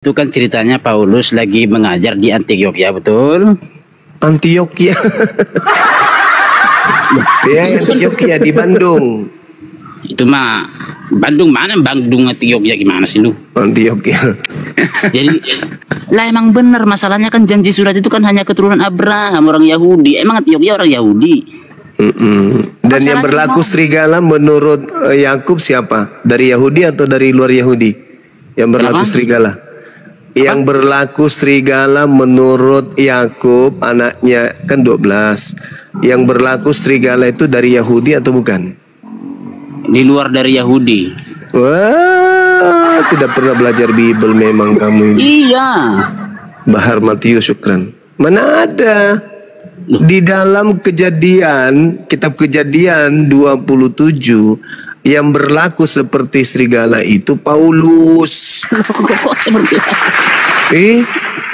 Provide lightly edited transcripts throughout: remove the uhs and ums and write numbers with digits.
Itu kan ceritanya Paulus lagi mengajar di Antioquia, betul? Antioquia. Ya, Antioquia di Bandung. Itu mah Bandung mana? Bandung Antioquia gimana sih lu? Antioquia. Jadi lah emang benar, masalahnya kan janji surat itu kan hanya keturunan Abraham, orang Yahudi. Emang Antioquia orang Yahudi. Dan yang berlaku serigala menurut Yakub siapa? Dari Yahudi atau dari luar Yahudi? Yang berlaku serigala. Yang berlaku serigala menurut Yakub anaknya kan 12. Yang berlaku serigala itu dari Yahudi atau bukan? Di luar dari Yahudi. Wah, tidak pernah belajar Bible memang kamu. Iya. Bahar Matius, syukran. Mana ada? Di dalam Kejadian, kitab Kejadian 27 yang berlaku seperti serigala itu Paulus.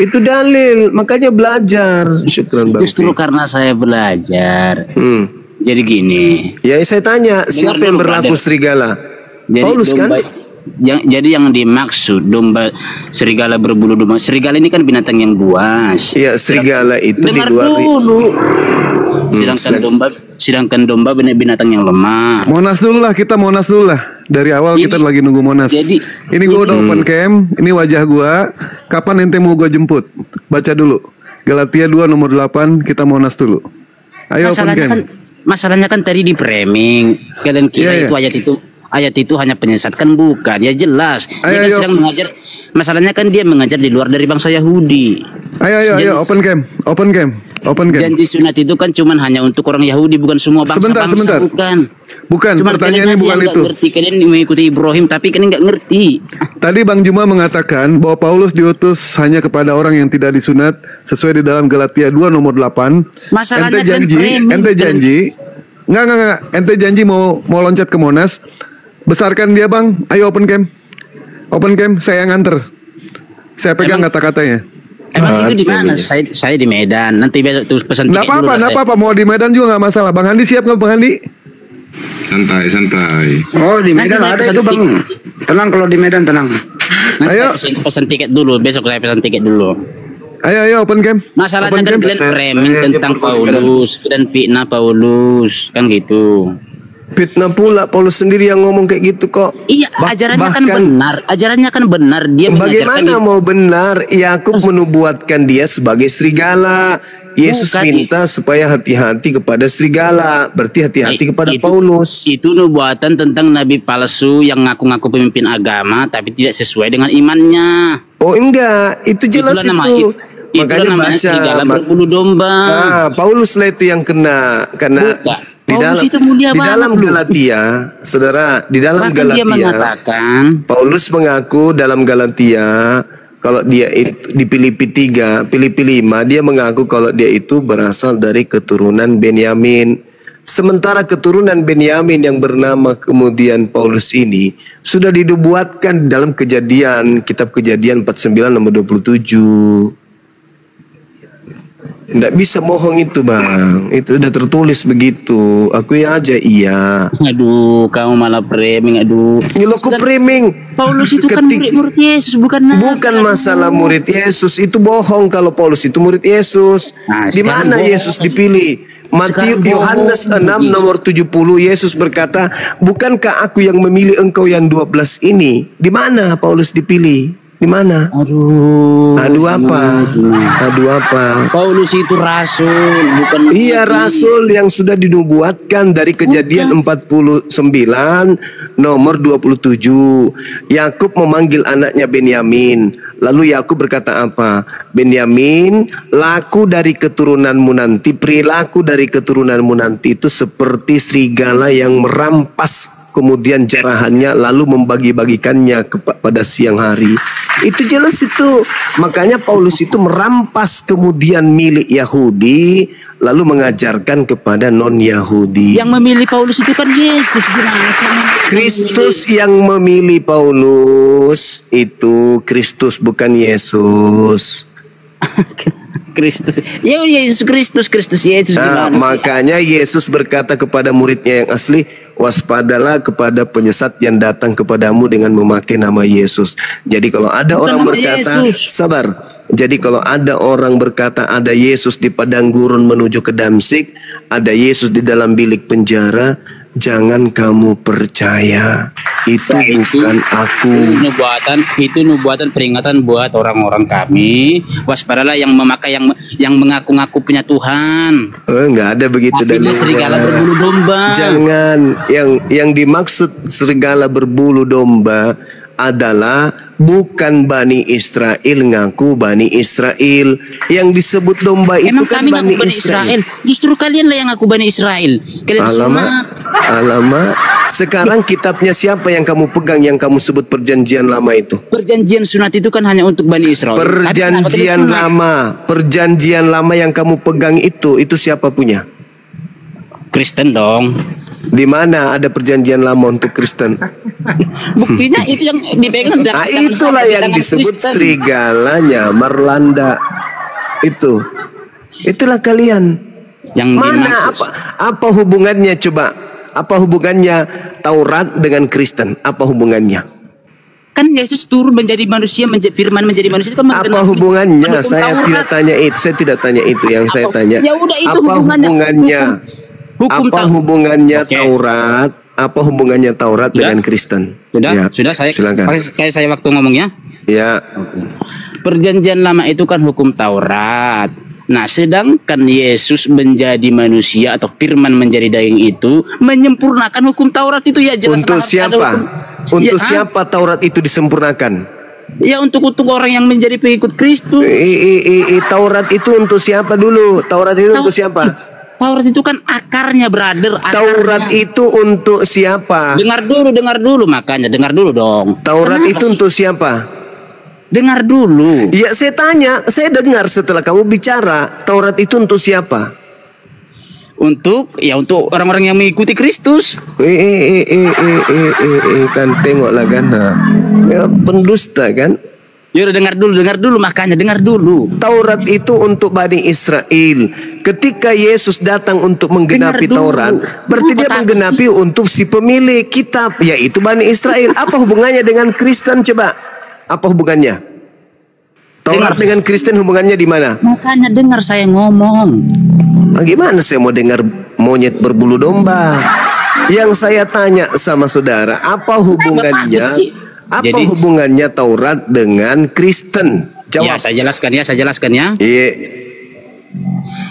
Itu dalil, makanya belajar. Syukran Bang. Justru karena saya belajar. Jadi gini. Ya saya tanya, siapa yang berlaku serigala? Jadi Paulus domba, kan? Jadi yang dimaksud domba serigala berbulu domba. Serigala ini kan binatang yang buas. Iya, serigala itu di luar. Dulu. Sedangkan domba binatang yang lemah. Monas dulu lah, kita Monas dulu lah. Dari awal kita lagi nunggu Monas. Jadi ini gue udah open cam, ini wajah gue. Kapan ente mau gue jemput? Baca dulu. Galatia 2 nomor 8, kita Monas dulu. Ayo open cam. Masalahnya kan tadi di framing. Kalian kira ayat itu hanya penyesatkan, bukan? Ya jelas. Dia kan sedang mengajar. Masalahnya kan dia mengajar di luar dari bangsa Yahudi. Ayo open cam. Janji sunat itu kan cuman hanya untuk orang Yahudi, bukan semua bangsa. Sebentar. Bukan, cuman pertanyaannya bukan itu. Ngerti. Kalian mengikuti Ibrahim, tapi kalian nggak ngerti. Tadi Bang Juma mengatakan bahwa Paulus diutus hanya kepada orang yang tidak disunat sesuai di dalam Galatia 2 nomor 8. Masalahnya ente janji. Enggak. Ente janji mau loncat ke Monas. Besarkan dia, Bang. Ayo open cam. Saya yang nganter. Saya pegang kata-katanya. Emang itu di mana? Saya di Medan. Nanti besok terus pesan tiket dulu. Nggak apa-apa. Mau di Medan juga nggak masalah. Bang Handi siap nggak, Bang Handi? Santai. Oh, di Medan ada itu, Bang. Tenang kalau di Medan, tenang. Nanti ayo pesan tiket dulu. Besok saya pesan tiket dulu. Ayo open cam. Masalahnya kan kalian framing tentang Paulus dan fitnah Paulus kan gitu. Fitnah pula, Paulus sendiri yang ngomong kayak gitu kok. Iya, ajarannya kan benar. Dia bagaimana mau benar? Yakub menubuatkan dia sebagai serigala. Yesus minta supaya hati-hati kepada serigala. Berarti hati-hati kepada Paulus. Itu nubuatan tentang nabi palsu yang ngaku-ngaku pemimpin agama tapi tidak sesuai dengan imannya. Oh enggak, itu jelas itu. Makanya baca serigala berbulu domba. Nah, Paulus lah itu yang kena karena di dalam Galatia, saudara, di dalam Galatia, Paulus mengaku dalam Galatia kalau dia itu di Filipi 3, Filipi 5, dia mengaku kalau dia itu berasal dari keturunan Benyamin. Sementara keturunan Benyamin yang bernama kemudian Paulus ini sudah dinubuatkan dalam kitab Kejadian 49 nomor 27. Nggak bisa bohong itu, Bang. Itu udah tertulis begitu. Aku ya aja iya. Aduh, kamu malah framing. Aduh. Ngeloku framing. Paulus itu kan murid Yesus, bukan masalah murid Yesus. Itu bohong kalau Paulus itu murid Yesus. Di mana Yesus dipilih? Matius Yohanes 6 nomor 70 Yesus berkata, "Bukankah aku yang memilih engkau yang 12 ini?" Di mana Paulus dipilih? Di mana? Aduh apa? Paulus itu rasul, bukan. Iya, rasul yang sudah dinubuatkan dari Kejadian 49 nomor 27. Yakub memanggil anaknya Benyamin. Lalu Yakub berkata apa? Benyamin, laku dari keturunanmu nanti, perilaku dari keturunanmu nanti itu seperti serigala yang merampas kemudian jarahannya lalu membagi-bagikannya pada siang hari. Itu jelas itu. Makanya Paulus itu merampas kemudian milik Yahudi lalu mengajarkan kepada non-Yahudi. Yang memilih Paulus itu kan Yesus. Kristus yang memilih Paulus itu Kristus, bukan Yesus. Kristus. Ya Yesus Kristus, Kristus Yesus Nah, gimana? makanya Yesus berkata kepada muridnya yang asli, waspadalah kepada penyesat yang datang kepadamu dengan memakai nama Yesus. Jadi kalau ada Bukan orang nama berkata, Yesus. sabar. Jadi kalau ada orang berkata ada Yesus di padang gurun menuju ke Damsik, ada Yesus di dalam bilik penjara, jangan kamu percaya. Itu bukan aku. Itu nubuatan peringatan buat orang-orang kami. Waspadalah yang memakai yang mengaku-ngaku punya Tuhan. Enggak ada begitu Tapi dia serigala berbulu domba. Jangan, yang dimaksud serigala berbulu domba adalah bukan Bani Israel ngaku Bani Israel. Yang disebut domba itu Emang kan kami Bani ngaku Bani Israel. Justru kalian lah yang ngaku Bani Israel. Kalian sunat. Alamak. Sekarang kitabnya siapa yang kamu pegang yang kamu sebut perjanjian lama itu? Perjanjian sunat itu kan hanya untuk Bani Israel. Perjanjian lama yang kamu pegang itu siapa punya? Kristen dong. Di mana ada perjanjian lama untuk Kristen? Buktinya itu yang dipegang. Itulah yang disebut serigala nyamar Landa. Itulah kalian. Yang Mana dimaksud. apa hubungannya coba? Apa hubungannya Taurat dengan Kristen? Apa hubungannya? Kan Yesus turun menjadi manusia, firman menjadi manusia itu kan Apa hubungannya? Saya tidak tanya itu. Saya tidak tanya itu. Yang saya tanya. Ya udah, itu apa hubungannya? Hukum apa hubungannya Taurat? Apa hubungannya Taurat dengan Kristen? Sudah saya silakan. Kayak saya waktu ngomongnya. Ya. Perjanjian lama itu kan hukum Taurat. Nah, sedangkan Yesus menjadi manusia atau firman menjadi daging itu menyempurnakan hukum Taurat itu ya jelas. Untuk siapa? Untuk siapa Taurat itu disempurnakan? Ya untuk orang yang menjadi pengikut Kristus. Taurat itu untuk siapa dulu? Taurat itu untuk siapa? Taurat itu kan akarnya, brother. Taurat itu untuk siapa? Dengar dulu makanya dengar dulu dong. Taurat itu untuk siapa? Dengar dulu. Ya saya tanya, saya dengar setelah kamu bicara. Taurat itu untuk siapa? Untuk orang-orang yang mengikuti Kristus. Kan tengoklah kan. Ya, pendusta kan. Ya udah dengar dulu makanya dengar dulu. Taurat itu untuk Bani Israel. Ketika Yesus datang untuk menggenapi Taurat, berarti dia menggenapi untuk si pemilik kitab, yaitu Bani Israel. Apa hubungannya dengan Kristen coba? Apa hubungannya? Taurat dengan Kristen hubungannya di mana? Makanya dengar saya ngomong. Gimana saya mau dengar monyet berbulu domba? Yang saya tanya sama saudara, apa hubungannya? Apa hubungannya Taurat dengan Kristen? Jawab. Ya, saya jelaskan ya. Iya.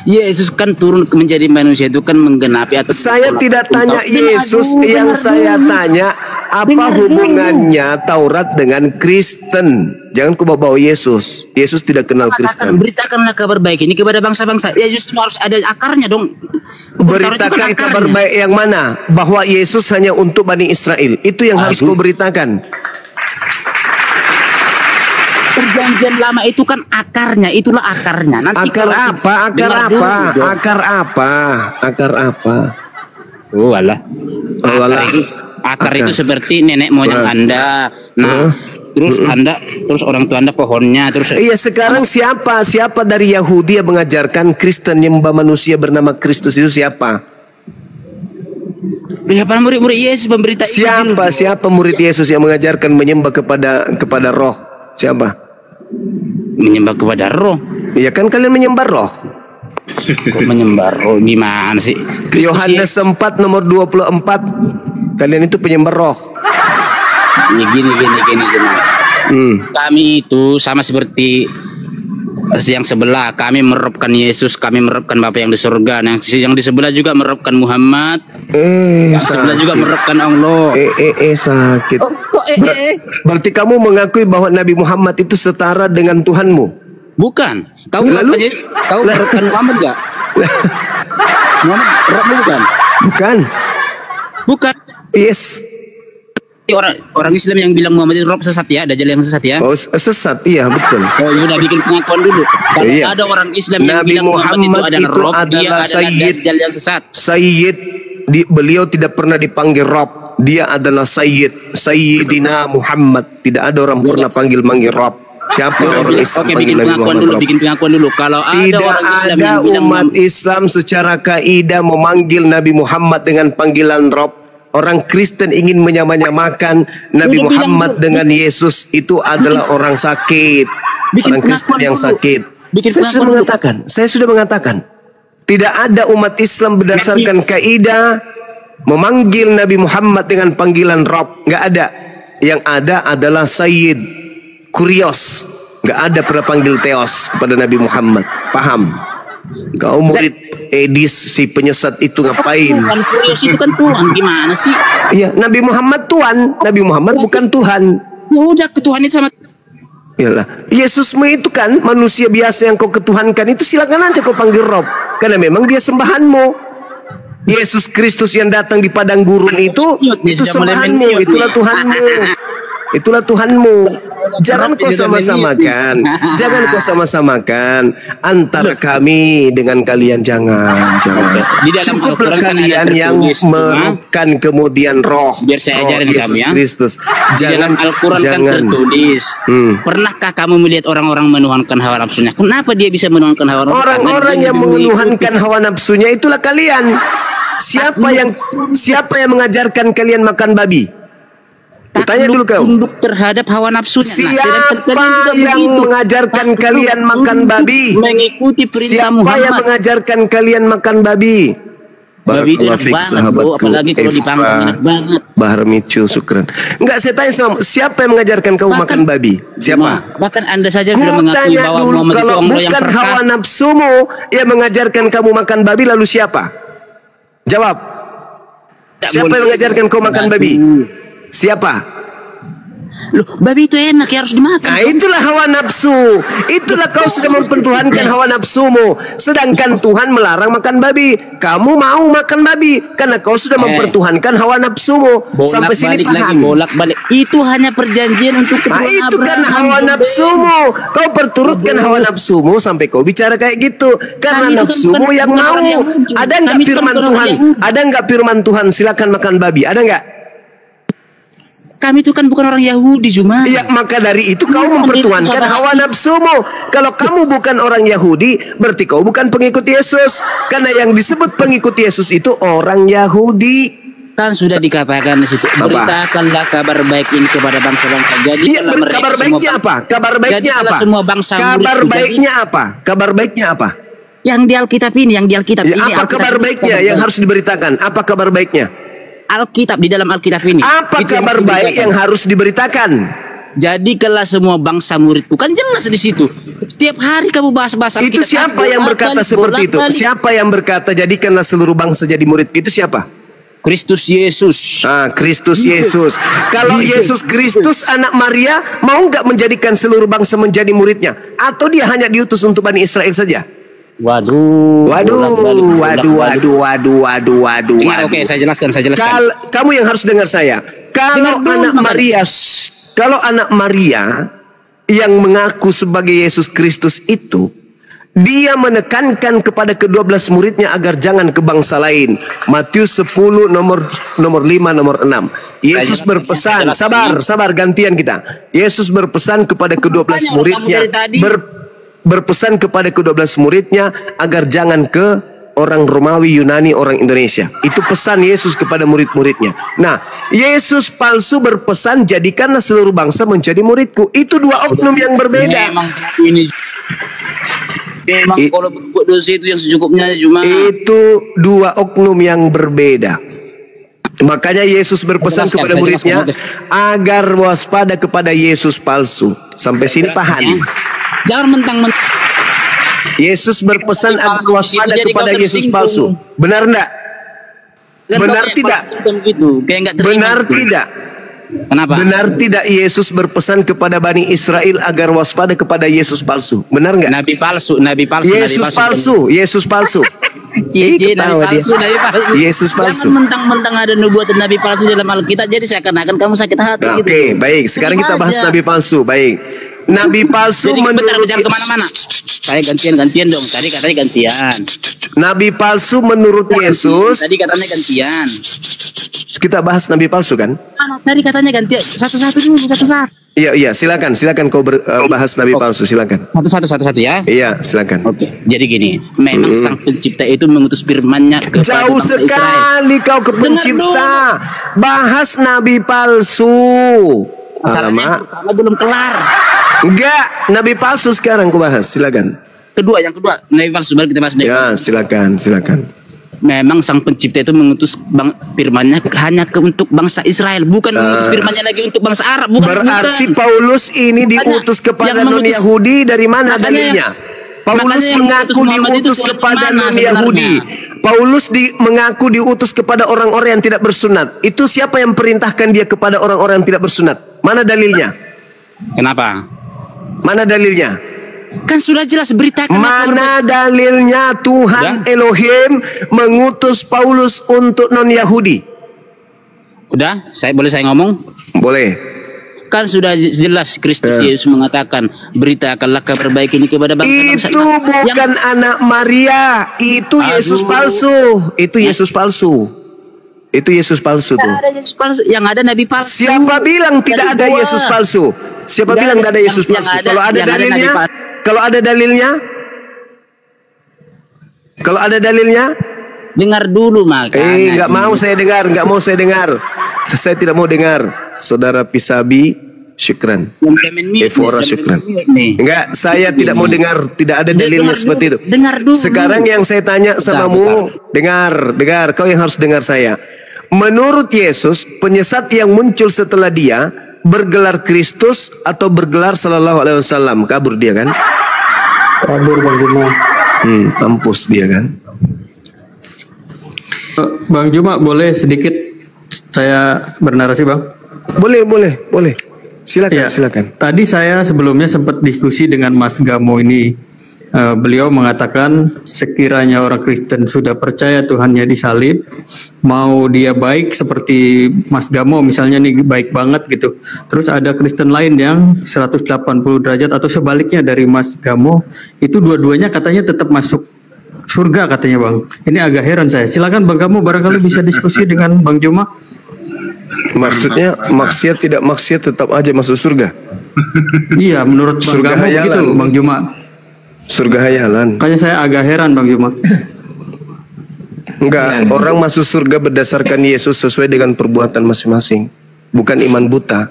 Yesus kan turun menjadi manusia itu kan menggenapi atau saya tidak tanya Yesus, yang saya tanya apa hubungannya Taurat dengan Kristen? Jangan kau bawa Yesus. Yesus tidak kenal Kristen. Beritakanlah kabar baik ini kepada bangsa-bangsa. Ya justru harus ada akarnya dong. Beritakan kabar baik yang mana? Bahwa Yesus hanya untuk Bani Israel. Itu yang harus kau beritakan. Perjanjian lama itu kan akarnya, itulah akarnya. Nanti akar apa? Oh alah. Akar itu seperti nenek moyang Anda. Nah, terus orang tua Anda pohonnya, terus. Iya, sekarang siapa dari Yahudi yang mengajarkan Kristen menyembah manusia bernama Kristus itu siapa? Ya, para murid-murid Yesus pemberita Siapa murid Yesus yang mengajarkan menyembah kepada roh? Siapa? Menyembah kepada roh. Iya kan kalian menyembah roh. Kok menyembah roh gimana sih? Yohanes 4 nomor 24. Kalian itu penyembah roh. Gini. Kami itu sama seperti yang sebelah, kami meropkan Yesus, kami meropkan Bapa yang di surga. Yang di sebelah juga meropkan Muhammad. Sebelah juga meropkan Allah. Sakit. Berarti kamu mengakui bahwa Nabi Muhammad itu setara dengan Tuhanmu? Bukan. Kau meropkan Muhammad gak? Muhammad bukan? Bukan. Yes. Orang Islam yang bilang Muhammad itu roh sesat ya, dajjal yang sesat ya. Oh, sesat, iya betul. Oh, ya udah bikin pengakuan dulu. Kalau ada orang Islam yang bilang Muhammad itu adalah roh, dia adalah dajjal yang sesat. Sayyid, beliau tidak pernah dipanggil Rob. Dia adalah Sayyidina Muhammad. Tidak ada orang pernah panggil Rob. Siapa orang Islam Oke, panggil bikin Nabi pengakuan Muhammad dulu, Rob? bikin pengakuan dulu. Kalau Tidak ada orang Islam ada yang bilang umat Islam secara kaidah memanggil Nabi Muhammad dengan panggilan Rob. Orang Kristen ingin menyamakan Nabi Udah Muhammad bilang, dengan Yesus, itu adalah orang sakit. Bikin Orang Kristen pengakuan yang dulu. sakit. Bikin Saya sudah mengatakan, tidak ada umat Islam berdasarkan kaidah memanggil Nabi Muhammad dengan panggilan Rob. Nggak ada. Yang ada adalah Sayyid, Kurios. Nggak ada pernah panggil Theos kepada Nabi Muhammad. Paham? Kau murid Edis si penyesat itu ngapain? Tuhan, Kurios itu kan Tuhan, gimana sih? Iya, Nabi Muhammad Tuhan. Nabi Muhammad bukan Tuhan. Ya udah, ketuhanan sama Yalah. Yesusmu itu kan manusia biasa yang kau ketuhankan, itu silakan aja kau panggil Rob, karena memang dia sembahanmu. Yesus Kristus yang datang di padang gurun itu sembahanmu, itulah Tuhanmu. Itulah Tuhanmu. Jangan kau sama-samakan. Jangan kau sama-samakan antara kami dengan kalian. Jangan. Cukuplah kalian yang merukan kemudian roh. Biar saya ajarin Yesus kamu ya. Kristus. Di dalam Al-Quran kan tertulis. Pernahkah kamu melihat orang-orang menuhankan hawa nafsunya? Kenapa dia bisa menuhankan hawa nafsunya? Orang-orang yang menuhankan hawa nafsunya itulah kalian. Siapa yang mengajarkan kalian makan babi? Tanya dulu kau. Tunduk terhadap hawa nafsunya. Siapa yang mengajarkan kalian makan babi? Mengikuti perintah Siapa Muhammad. yang mengajarkan kalian makan babi? Babi itu enak Barakallahu fiik, banget, sahabatku. bro. Apalagi kalau dipanggang enak banget. Bahar Micu, syukran. Enggak, saya tanya sama siapa yang mengajarkan kau makan babi? Siapa? Bahkan Anda saja Ku sudah mengakui tanya bahwa dulu, Muhammad itu kalau Allah yang bukan hawa perkasa. nafsumu yang mengajarkan kamu makan babi, lalu siapa? Jawab. Siapa yang mengajarkan kau makan babi? Siapa? Loh, babi itu enak ya, harus dimakan. Nah, itulah hawa nafsu. Itulah kau sudah mempertuhankan hawa nafsumu. Sedangkan Tuhan melarang makan babi. Kamu mau makan babi karena kau sudah mempertuhankan hawa nafsumu. Sampai sini paham? Bolak-balik. Itu hanya perjanjian untuk Nah, itu karena hawa nafsumu. Kau perturutkan hawa nafsumu sampai kau bicara kayak gitu. Karena nafsumu yang mau. Ada nggak firman Tuhan? Ada nggak firman Tuhan? Silakan makan babi. Ada nggak? Kami itu kan bukan orang Yahudi, cuma. Iya, maka dari itu kau mempertuhankan hawa nafsumu. Kalau kamu bukan orang Yahudi, berarti kau bukan pengikut Yesus. Karena yang disebut pengikut Yesus itu orang Yahudi. Kan sudah dikatakan di situ. Beritakanlah kabar baik ini kepada bangsa-bangsa. Jadi iya, kabar baiknya apa? Kabar baiknya apa? Semua bangsa kabar baiknya apa? Kabar baiknya apa? Yang di Alkitab ini, yang di Alkitab ya, ini. Apa kabar baiknya yang harus diberitakan? Apa kabar baiknya? Alkitab, di dalam Alkitab ini. Apa kabar baik yang harus diberitakan? Jadi kalau semua bangsa muridku, kan jelas di situ. Tiap hari kamu bahas-bahas Alkitab. Itu siapa yang berkata seperti itu? Siapa yang berkata jadikanlah seluruh bangsa jadi murid? Itu siapa? Kristus Yesus. Kristus Yesus. Kalau Yesus Kristus anak Maria, mau nggak menjadikan seluruh bangsa menjadi muridnya? Atau dia hanya diutus untuk Bani Israel saja? Waduh. Oke, saya jelaskan. Kamu yang harus dengar saya. Kalau anak Maria yang mengaku sebagai Yesus Kristus itu, dia menekankan kepada ke-12 muridnya agar jangan ke bangsa lain. Matius 10 nomor 5 nomor 6. Yesus berpesan, sabar gantian kita. Yesus berpesan kepada ke-12 muridnya, berpesan kepada ke-12 muridnya agar jangan ke orang Romawi, Yunani, orang Indonesia. Itu pesan Yesus kepada murid-muridnya. Nah, Yesus palsu berpesan jadikanlah seluruh bangsa menjadi muridku. Itu dua oknum yang berbeda. Memang kalau berbuat dosa itu yang secukupnya cuma. Itu dua oknum yang berbeda. Makanya Yesus berpesan kepada muridnya agar waspada kepada Yesus palsu. Sampai sini paham? Jangan mentang-mentang. Yesus berpesan agar waspada kepada Yesus palsu. Benar enggak? Benar tidak? Benar tidak? Kenapa? Benar tidak Yesus berpesan kepada Bani Israel agar waspada kepada Yesus palsu? Benar enggak? Nabi palsu. Yesus palsu. Yesus palsu. Jangan mentang-mentang ada nubuatan Nabi palsu dalam Alkitab, jadi seakan-akan kamu sakit hati. Oke, baik. Sekarang kita bahas Nabi palsu. Baik. Nabi palsu Jadi bentar, menurut jangan kemana-mana. Saya gantian dong. Tadi katanya gantian. Nabi palsu menurut Yesus. Tadi katanya gantian. Kita bahas nabi palsu kan? Tadi katanya gantian. Satu-satu dulu, satu-satu. Iya, silakan kau bahas nabi palsu, silakan. Satu-satu ya. Iya, silakan. Oke. Jadi gini, memang Sang Pencipta itu mengutus firman-Nya kepada Jauh bangsa sekali Israel. kau ke pencipta. Bahas nabi palsu. Masalahnya pertama belum kelar. Enggak, nabi palsu sekarang kau bahas, silakan. Yang kedua, nabi palsu baru kita bahas. Ya, silakan. Memang Sang Pencipta itu mengutus firman-Nya hanya untuk bangsa Israel, bukan mengutus firman-Nya lagi untuk bangsa Arab, Berarti Paulus ini diutus kepada non-Yahudi, dari mana dalilnya? Paulus mengaku diutus kepada non-Yahudi. Paulus mengaku diutus kepada orang-orang yang tidak bersunat. Itu siapa yang perintahkan dia kepada orang-orang yang tidak bersunat? Mana dalilnya? Kenapa? Mana dalilnya? Kan sudah jelas beritakan. Mana dalilnya Tuhan Elohim mengutus Paulus untuk non-Yahudi? Udah, boleh saya ngomong? Boleh. Kan sudah jelas Kristus Yesus mengatakan, beritakanlah kabar baik ini kepada bangsa-bangsa. Itu bukan anak Maria, itu Yesus palsu. Itu Yesus palsu. Itu Yesus palsu tuh. Ada Yesus palsu, yang ada nabi palsu. Siapa bilang tidak ada Yesus palsu? Siapa bilang tidak ada Yesus palsu? Kalau ada dalilnya? Kalau ada dalilnya? Dengar dulu makanya. Nggak mau saya dengar. Saya tidak mau dengar. Saudara Pisabi, syukran. Evora, syukran. Enggak, saya tidak mau dengar. Tidak ada dalilnya seperti itu. Dengar dulu. Sekarang yang saya tanya samamu, dengar. Kau yang harus dengar saya. Menurut Yesus, penyesat yang muncul setelah dia bergelar Kristus atau bergelar Sallallahu Alaihi Wasallam? Kabur dia kan? Kabur Bang Juma. Mampus dia kan? Bang Juma, boleh sedikit saya bernarasi, Bang? Boleh. Silakan, Ya, silakan. Tadi saya sebelumnya sempat diskusi dengan Mas Gamo ini. Beliau mengatakan sekiranya orang Kristen sudah percaya Tuhannya disalib, mau dia baik seperti Mas Gamo misalnya nih baik banget gitu. Terus ada Kristen lain yang 180 derajat atau sebaliknya dari Mas Gamo, itu dua-duanya katanya tetap masuk surga katanya Bang. Ini agak heran saya. Silakan Bang Gamo, barangkali bisa diskusi dengan Bang Juma. Maksudnya maksiat tidak maksiat tetap aja masuk surga? Iya, menurut Bang Surga Gamo hayalan. begitu Bang Juma. Surga hayalan. Makanya saya agak heran Bang Juma. Enggak, orang masuk surga berdasarkan Yesus sesuai dengan perbuatan masing-masing, bukan iman buta.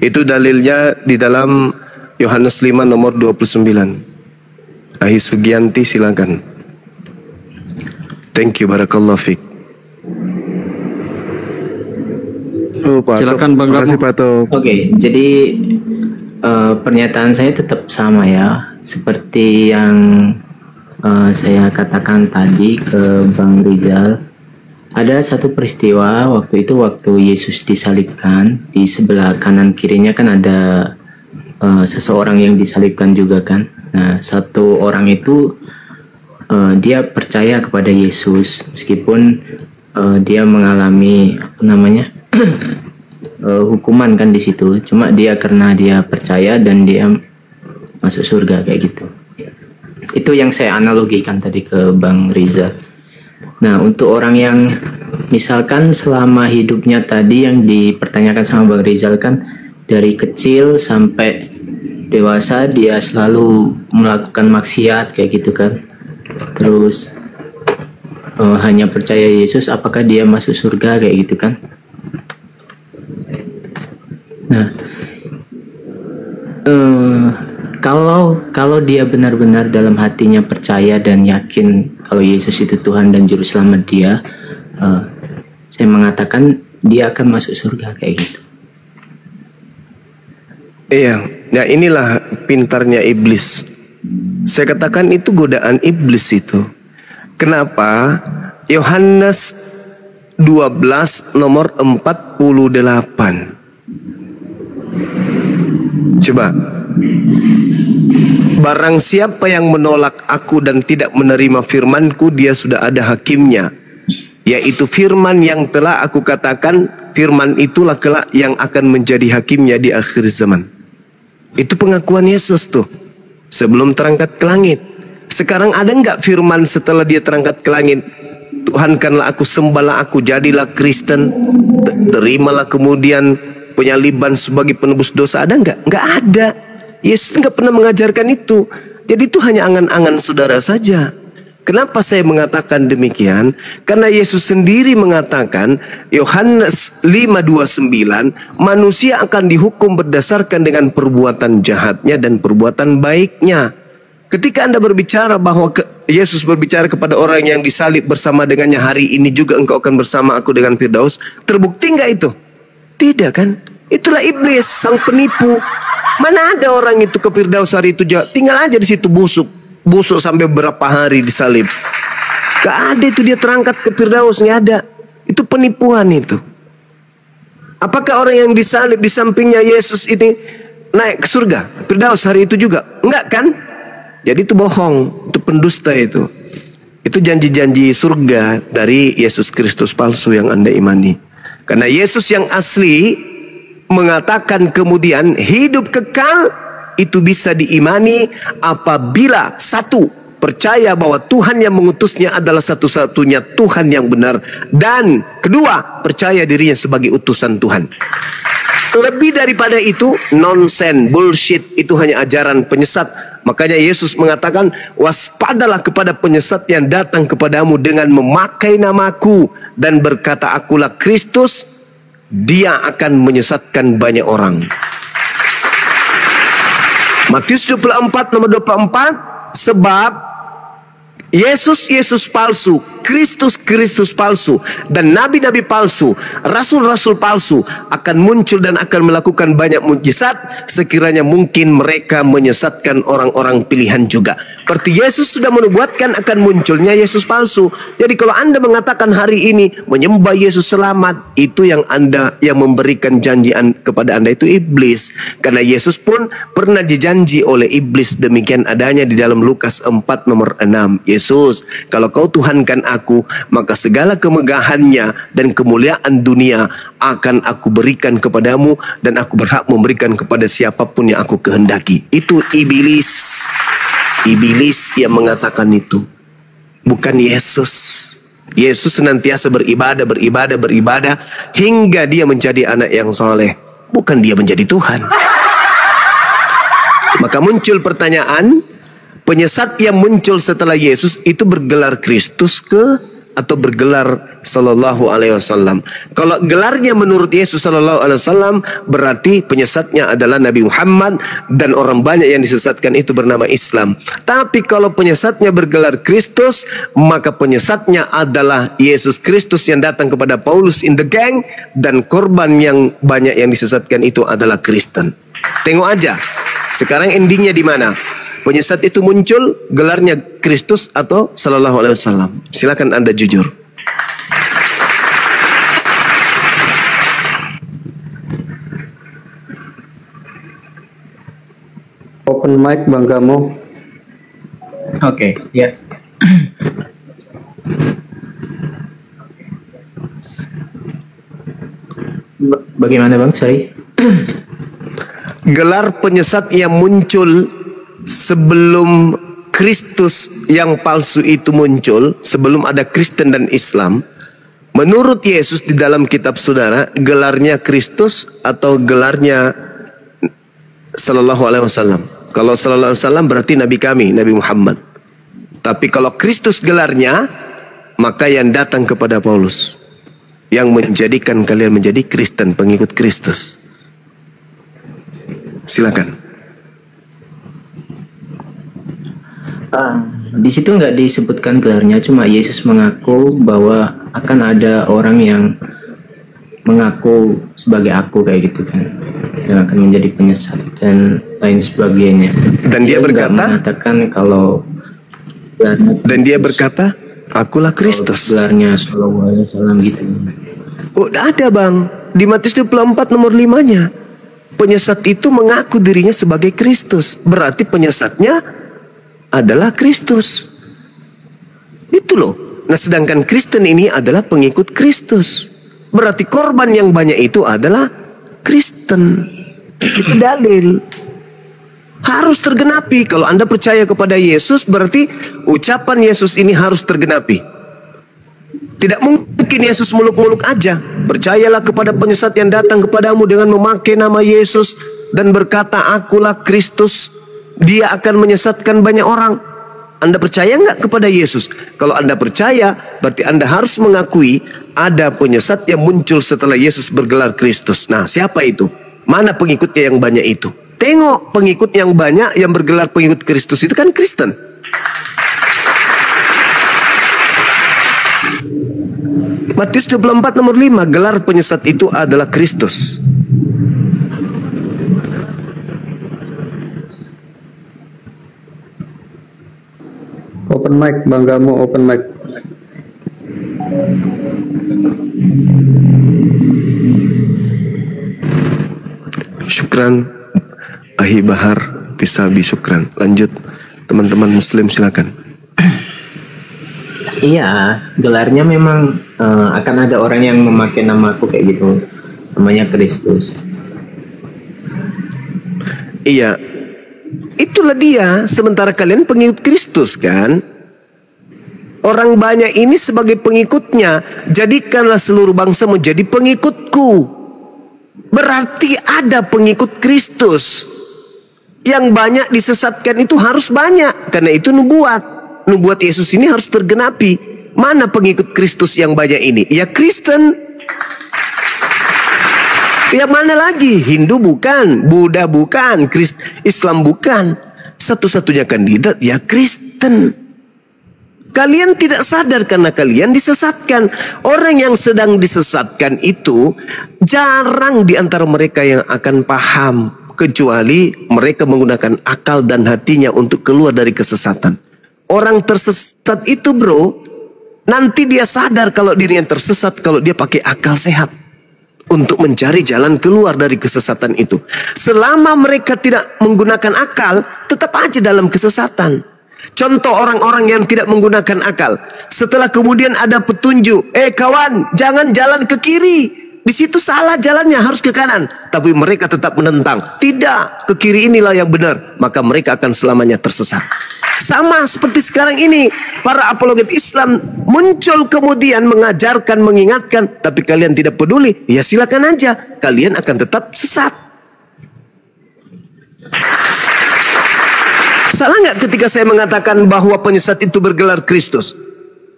Itu dalilnya di dalam Yohanes 5 nomor 29. Ahi Sugianti, silakan. Thank you, barakallahu fiik. Silakan Bang Gamo. Oke, jadi pernyataan saya tetap sama ya, seperti yang saya katakan tadi ke Bang Rizal. Ada satu peristiwa waktu Yesus disalibkan, di sebelah kanan kirinya kan ada seseorang yang disalibkan juga kan. Nah, satu orang itu dia percaya kepada Yesus meskipun dia mengalami hukuman kan di situ. Cuma dia karena dia percaya dan dia masuk surga kayak gitu. Itu yang saya analogikan tadi ke Bang Riza. Nah, untuk orang yang misalkan selama hidupnya tadi yang dipertanyakan sama Bang Rizal kan, dari kecil sampai dewasa dia selalu melakukan maksiat kayak gitu kan. Terus hanya percaya Yesus, apakah dia masuk surga kayak gitu kan? Nah, kalau dia benar-benar dalam hatinya percaya dan yakin kalau Yesus itu Tuhan dan Juru Selamat dia, saya mengatakan dia akan masuk surga kayak gitu. Iya, nah inilah pintarnya iblis. Saya katakan itu godaan iblis itu. Kenapa? Yohanes 12 nomor 48. Coba. Barang siapa yang menolak aku dan tidak menerima firmanku, dia sudah ada hakimnya, yaitu firman yang telah aku katakan. Firman itulah kelak yang akan menjadi hakimnya di akhir zaman. Itu pengakuan Yesus tuh sebelum terangkat ke langit. Sekarang ada nggak firman setelah dia terangkat ke langit? Tuhankanlah aku, sembahlah aku, jadilah Kristen, terimalah kemudian penyaliban sebagai penebus dosa. Ada nggak? Nggak ada. Yesus nggak pernah mengajarkan itu. Jadi itu hanya angan-angan saudara saja. Kenapa saya mengatakan demikian? Karena Yesus sendiri mengatakan, Yohanes 5:29, manusia akan dihukum berdasarkan dengan perbuatan jahatnya dan perbuatan baiknya. Ketika Anda berbicara bahwa Yesus berbicara kepada orang yang disalib bersama dengannya, hari ini juga engkau akan bersama aku dengan Firdaus, terbukti nggak itu? Tidak kan? Itulah iblis, sang penipu. Mana ada orang itu ke Firdaus hari itu, tinggal aja di situ busuk sampai berapa hari disalib. Gak ada itu, dia terangkat ke Firdaus, nggak ada. Itu penipuan itu. Apakah orang yang disalib di sampingnya Yesus ini naik ke surga, Firdaus hari itu juga? Enggak kan? Jadi itu bohong, itu pendusta itu. Itu janji-janji surga dari Yesus Kristus palsu yang Anda imani. Karena Yesus yang asli mengatakan kemudian hidup kekal itu bisa diimani apabila satu, percaya bahwa Tuhan yang mengutusnya adalah satu-satunya Tuhan yang benar, dan kedua, percaya dirinya sebagai utusan Tuhan. Lebih daripada itu nonsen, bullshit, itu hanya ajaran penyesat. Makanya Yesus mengatakan, waspadalah kepada penyesat yang datang kepadamu dengan memakai namaku dan berkata akulah Kristus, dia akan menyesatkan banyak orang. Matius 24 nomor 24, sebab Yesus palsu, Kristus palsu, dan nabi-nabi palsu, rasul-rasul palsu akan muncul dan akan melakukan banyak mukjizat, sekiranya mungkin mereka menyesatkan orang-orang pilihan juga. Seperti Yesus sudah menubuatkan akan munculnya Yesus palsu. Jadi kalau Anda mengatakan hari ini menyembah Yesus selamat, itu yang memberikan janji kepada Anda itu iblis. Karena Yesus pun pernah dijanji oleh iblis demikian adanya di dalam Lukas 4 nomor 6. Yesus, kalau kau Tuhankan aku, maka segala kemegahannya dan kemuliaan dunia akan aku berikan kepadamu, dan aku berhak memberikan kepada siapapun yang aku kehendaki. Itu iblis. Iblis yang mengatakan itu, bukan Yesus. Yesus senantiasa beribadah hingga dia menjadi anak yang soleh, bukan dia menjadi Tuhan. Maka muncul pertanyaan, penyesat yang muncul setelah Yesus itu bergelar Kristus atau bergelar Sallallahu Alaihi Wasallam. Kalau gelarnya menurut Yesus Sallallahu Alaihi Wasallam, berarti penyesatnya adalah Nabi Muhammad, dan orang banyak yang disesatkan itu bernama Islam. Tapi kalau penyesatnya bergelar Kristus, maka penyesatnya adalah Yesus Kristus yang datang kepada Paulus in the gang, dan korban yang banyak yang disesatkan itu adalah Kristen. Tengok aja, sekarang endingnya di mana? Penyesat itu muncul, gelarnya Kristus atau Sallallahu Alaihi Wasallam. Silakan Anda jujur. Open mic Bang Gamo. Oke, ya. Bagaimana Bang? Sorry. Gelar penyesat yang muncul sebelum Kristus yang palsu itu muncul, sebelum ada Kristen dan Islam, menurut Yesus di dalam kitab saudara, gelarnya Kristus atau gelarnya Sallallahu Alaihi Wasallam? Kalau Sallallahu Alaihi Wasallam berarti Nabi kami, Nabi Muhammad. Tapi kalau Kristus gelarnya, maka yang datang kepada Paulus, yang menjadikan kalian menjadi Kristen, pengikut Kristus. Silakan. Di situ nggak disebutkan gelarnya, cuma Yesus mengaku bahwa akan ada orang yang mengaku sebagai aku kayak gitu kan, yang akan menjadi penyesat dan lain sebagainya. Dan dia berkata, mengatakan kalau dan dia berkata, akulah Kristus. Gelarnya Sallallahu Alaihi Wasallam gitu. Oh, ada Bang, di Matius 24 nomor 5-nya. Penyesat itu mengaku dirinya sebagai Kristus, berarti penyesatnya adalah Kristus. Itu loh. Nah, sedangkan Kristen ini adalah pengikut Kristus. Berarti korban yang banyak itu adalah Kristen. Itu dalil. Harus tergenapi. Kalau Anda percaya kepada Yesus, berarti ucapan Yesus ini harus tergenapi. Tidak mungkin Yesus muluk-muluk aja. Percayalah kepada penyesat yang datang kepadamu dengan memakai nama Yesus dan berkata, akulah Kristus. Dia akan menyesatkan banyak orang. Anda percaya nggak kepada Yesus? Kalau Anda percaya, berarti Anda harus mengakui ada penyesat yang muncul setelah Yesus bergelar Kristus. Nah, siapa itu? Mana pengikutnya yang banyak itu? Tengok, pengikut yang banyak yang bergelar pengikut Kristus itu kan Kristen. Matius 24 nomor 5, gelar penyesat itu adalah Kristus. Open mic, Bang Gamo, open mic. Syukran, Ahi Bahar, Pisabi, syukran. Lanjut, teman-teman Muslim silakan. Iya, gelarnya memang akan ada orang yang memakai nama aku kayak gitu, namanya Kristus. Iya, itulah dia. Sementara kalian pengikut Kristus kan? Orang banyak ini sebagai pengikutnya. Jadikanlah seluruh bangsa menjadi pengikutku. Berarti ada pengikut Kristus. Yang banyak disesatkan itu harus banyak. Karena itu nubuat. Nubuat Yesus ini harus tergenapi. Mana pengikut Kristus yang banyak ini? Ya Kristen. Ya mana lagi? Hindu bukan, Buddha bukan, Islam bukan. Satu-satunya kandidat ya Kristen. Kalian tidak sadar karena kalian disesatkan. Orang yang sedang disesatkan itu jarang di antara mereka yang akan paham. Kecuali mereka menggunakan akal dan hatinya untuk keluar dari kesesatan. Orang tersesat itu bro, nanti dia sadar kalau dirinya tersesat kalau dia pakai akal sehat. Untuk mencari jalan keluar dari kesesatan itu. Selama mereka tidak menggunakan akal, tetap aja dalam kesesatan. Contoh orang-orang yang tidak menggunakan akal. Setelah kemudian ada petunjuk. Kawan, jangan jalan ke kiri. Di situ salah jalannya, harus ke kanan. Tapi mereka tetap menentang. Tidak, ke kiri inilah yang benar. Maka mereka akan selamanya tersesat. Sama seperti sekarang ini. Para apologet Islam muncul kemudian mengajarkan, mengingatkan. Tapi kalian tidak peduli. Ya silakan aja. Kalian akan tetap sesat. Salah nggak ketika saya mengatakan bahwa penyesat itu bergelar Kristus?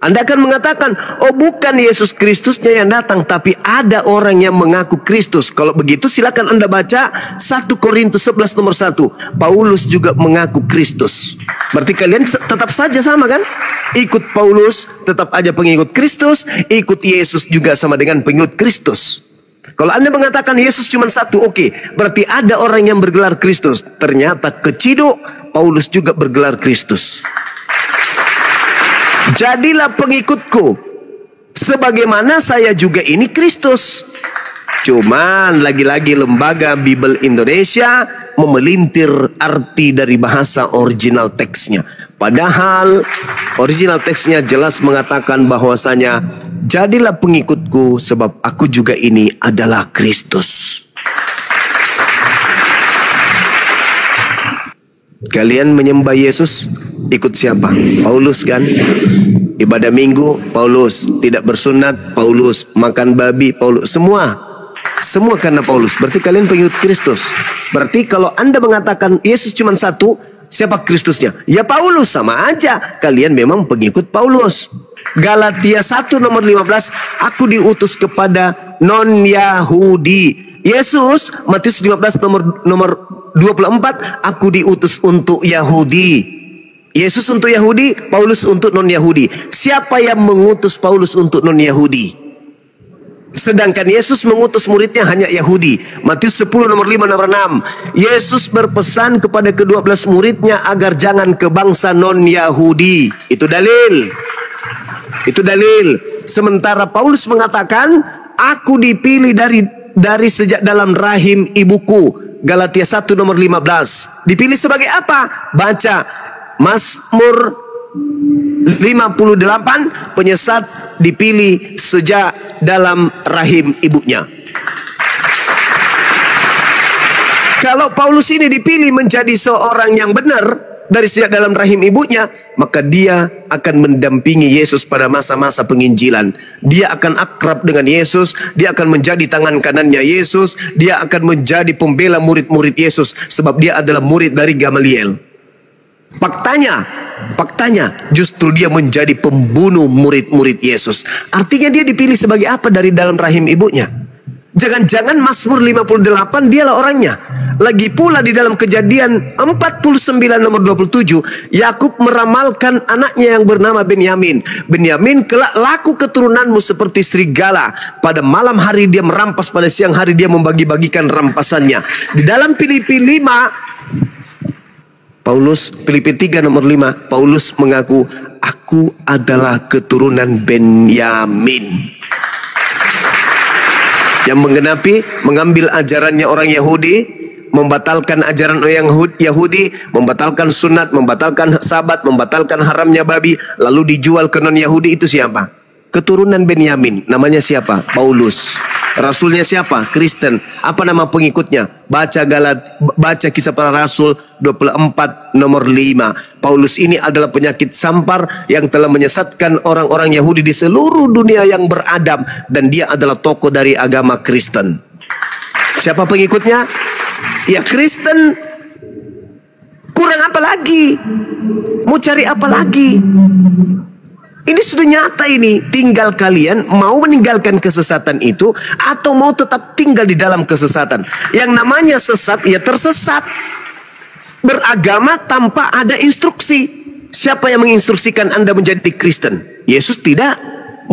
Anda akan mengatakan, oh bukan Yesus Kristusnya yang datang, tapi ada orang yang mengaku Kristus. Kalau begitu silakan Anda baca 1 Korintus 11 nomor 1. Paulus juga mengaku Kristus. Berarti kalian tetap saja sama kan? Ikut Paulus tetap aja pengikut Kristus, ikut Yesus juga sama dengan pengikut Kristus. Kalau Anda mengatakan Yesus cuma satu, oke, berarti ada orang yang bergelar Kristus. Ternyata keciduk, Paulus juga bergelar Kristus. Jadilah pengikutku, sebagaimana saya juga ini Kristus. Cuman lagi-lagi lembaga Bible Indonesia memelintir arti dari bahasa original teksnya. Padahal original teksnya jelas mengatakan bahwasanya jadilah pengikutku sebab aku juga ini adalah Kristus. Kalian menyembah Yesus ikut siapa? Paulus kan? Ibadah minggu Paulus, tidak bersunat Paulus, makan babi Paulus, semua karena Paulus. Berarti kalian pengikut Kristus. Berarti kalau Anda mengatakan Yesus cuma satu, siapa Kristusnya? Ya Paulus, sama aja. Kalian memang pengikut Paulus. Galatia 1 nomor 15, aku diutus kepada non-Yahudi. Yesus, Matius 15 nomor 24, aku diutus untuk Yahudi. Yesus untuk Yahudi, Paulus untuk non-Yahudi. Siapa yang mengutus Paulus untuk non-Yahudi? Sedangkan Yesus mengutus muridnya hanya Yahudi. Matius 10 nomor 5 nomor 6. Yesus berpesan kepada ke-12 muridnya agar jangan ke bangsa non-Yahudi. Itu dalil. Itu dalil. Sementara Paulus mengatakan, aku dipilih dari sejak dalam rahim ibuku. Galatia 1 nomor 15. Dipilih sebagai apa? Baca Mazmur 58, penyesat dipilih sejak dalam rahim ibunya. Kalau Paulus ini dipilih menjadi seorang yang benar dari sejak dalam rahim ibunya, maka dia akan mendampingi Yesus pada masa-masa penginjilan. Dia akan akrab dengan Yesus, dia akan menjadi tangan kanannya Yesus, dia akan menjadi pembela murid-murid Yesus, sebab dia adalah murid dari Gamaliel. Faktanya justru dia menjadi pembunuh murid-murid Yesus. Artinya dia dipilih sebagai apa dari dalam rahim ibunya? Jangan-jangan Mazmur 58 dialah orangnya. Lagi pula di dalam Kejadian 49 nomor 27, Yakub meramalkan anaknya yang bernama Benyamin. Benyamin kelak laku keturunanmu seperti serigala. Pada malam hari dia merampas, pada siang hari dia membagi-bagikan rampasannya. Di dalam Filipi 3 nomor 5, Paulus mengaku, aku adalah keturunan Benyamin. Yang mengambil ajarannya orang Yahudi, membatalkan ajaran orang Yahudi, membatalkan sunat, membatalkan sabat, membatalkan haramnya babi, lalu dijual ke non Yahudi, itu siapa? Keturunan Benyamin. Namanya siapa? Paulus. Rasulnya siapa? Kristen. Apa nama pengikutnya? Baca Kisah Para Rasul 24 nomor 5. Paulus ini adalah penyakit sampar yang telah menyesatkan orang-orang Yahudi di seluruh dunia yang beradab, dan dia adalah tokoh dari agama Kristen. Siapa pengikutnya? Ya Kristen. Kurang apa lagi? Mau cari apa lagi? Ini sudah nyata ini. Tinggal kalian mau meninggalkan kesesatan itu atau mau tetap tinggal di dalam kesesatan. Yang namanya sesat, ya tersesat. Beragama tanpa ada instruksi. Siapa yang menginstruksikan Anda menjadi Kristen? Yesus tidak,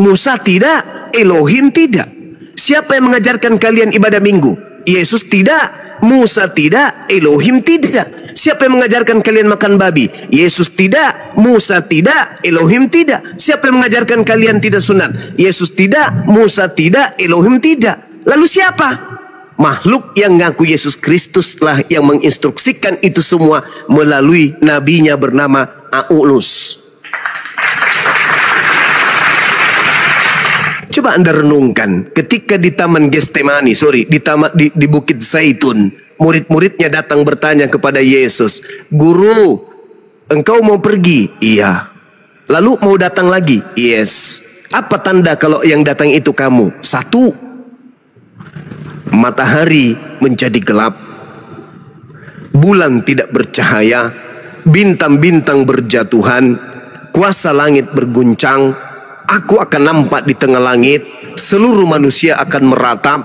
Musa tidak, Elohim tidak. Siapa yang mengajarkan kalian ibadah minggu? Yesus tidak, Musa tidak, Elohim tidak. Siapa yang mengajarkan kalian makan babi? Yesus tidak, Musa tidak, Elohim tidak. Siapa yang mengajarkan kalian tidak sunat? Yesus tidak, Musa tidak, Elohim tidak. Lalu siapa? Makhluk yang ngaku Yesus Kristus lah yang menginstruksikan itu semua melalui nabinya bernama Aulus. Coba Anda renungkan, ketika di Taman Getsemani, di Bukit Zaitun, murid-muridnya datang bertanya kepada Yesus, Guru, engkau mau pergi? Iya. Lalu mau datang lagi? Yes. Apa tanda kalau yang datang itu kamu? 1, matahari menjadi gelap, bulan tidak bercahaya, bintang-bintang berjatuhan, kuasa langit berguncang, aku akan nampak di tengah langit, seluruh manusia akan meratap,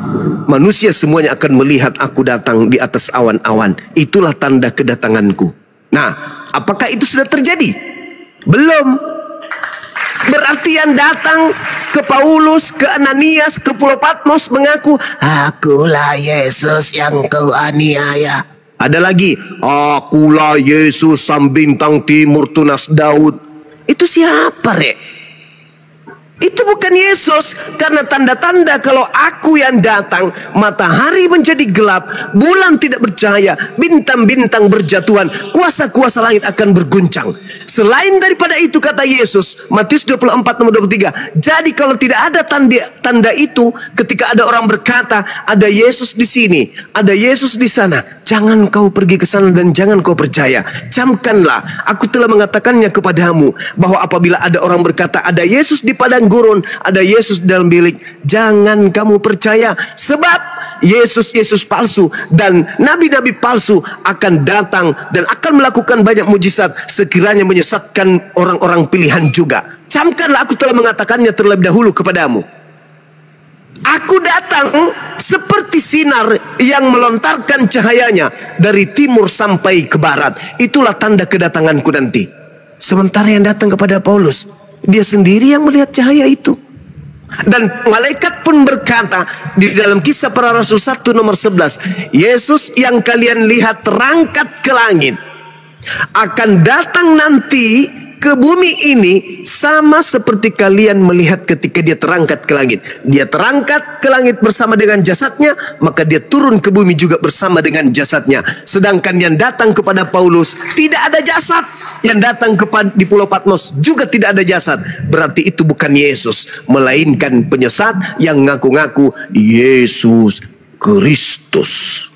manusia semuanya akan melihat aku datang di atas awan-awan. Itulah tanda kedatanganku. Nah, apakah itu sudah terjadi? Belum. Berarti yang datang ke Paulus, ke Ananias, ke Pulau Patmos mengaku, akulah Yesus yang kau aniaya. Ada lagi, akulah Yesus sang bintang timur tunas Daud. Itu siapa, Rek? Itu bukan Yesus. Karena tanda-tanda kalau aku yang datang, matahari menjadi gelap, bulan tidak bercahaya, bintang-bintang berjatuhan, kuasa-kuasa langit akan berguncang. Selain daripada itu, kata Yesus, Matius 24 nomor 23, jadi kalau tidak ada tanda itu, ketika ada orang berkata, ada Yesus di sini, ada Yesus di sana, jangan kau pergi ke sana dan jangan kau percaya. Camkanlah, aku telah mengatakannya kepadamu, bahwa apabila ada orang berkata, ada Yesus di padang gurun, ada Yesus di dalam bilik, jangan kamu percaya. Sebab Yesus palsu dan nabi-nabi palsu akan datang dan akan melakukan banyak mujizat, sekiranya menyesatkan orang-orang pilihan juga. Camkanlah, aku telah mengatakannya terlebih dahulu kepadamu. Aku datang seperti sinar yang melontarkan cahayanya dari timur sampai ke barat. Itulah tanda kedatanganku nanti. Sementara yang datang kepada Paulus, dia sendiri yang melihat cahaya itu. Dan malaikat pun berkata di dalam Kisah Para Rasul 1 nomor 11, Yesus yang kalian lihat terangkat ke langit akan datang nanti ke bumi ini sama seperti kalian melihat ketika dia terangkat ke langit. Dia terangkat ke langit bersama dengan jasadnya, maka dia turun ke bumi juga bersama dengan jasadnya. Sedangkan yang datang kepada Paulus tidak ada jasad, yang datang di Pulau Patmos juga tidak ada jasad. Berarti itu bukan Yesus, melainkan penyesat yang ngaku-ngaku Yesus Kristus.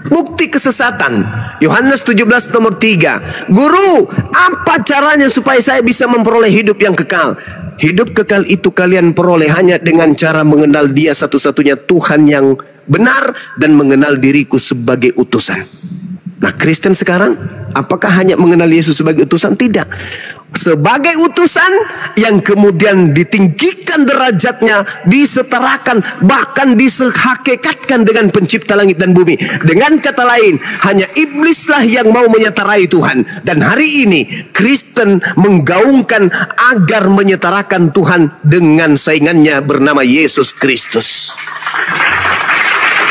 Bukti kesesatan. Yohanes 17 nomor 3. Guru, apa caranya supaya saya bisa memperoleh hidup yang kekal? Hidup kekal itu kalian peroleh hanya dengan cara mengenal Dia satu-satunya Tuhan yang benar dan mengenal diriku sebagai utusan. Nah, Kristen sekarang apakah hanya mengenal Yesus sebagai utusan? Tidak. Sebagai utusan yang kemudian ditinggikan derajatnya, disetarakan, bahkan disehakikatkan dengan pencipta langit dan bumi. Dengan kata lain, hanya iblislah yang mau menyetarai Tuhan. Dan hari ini Kristen menggaungkan agar menyetarakan Tuhan dengan saingannya bernama Yesus Kristus.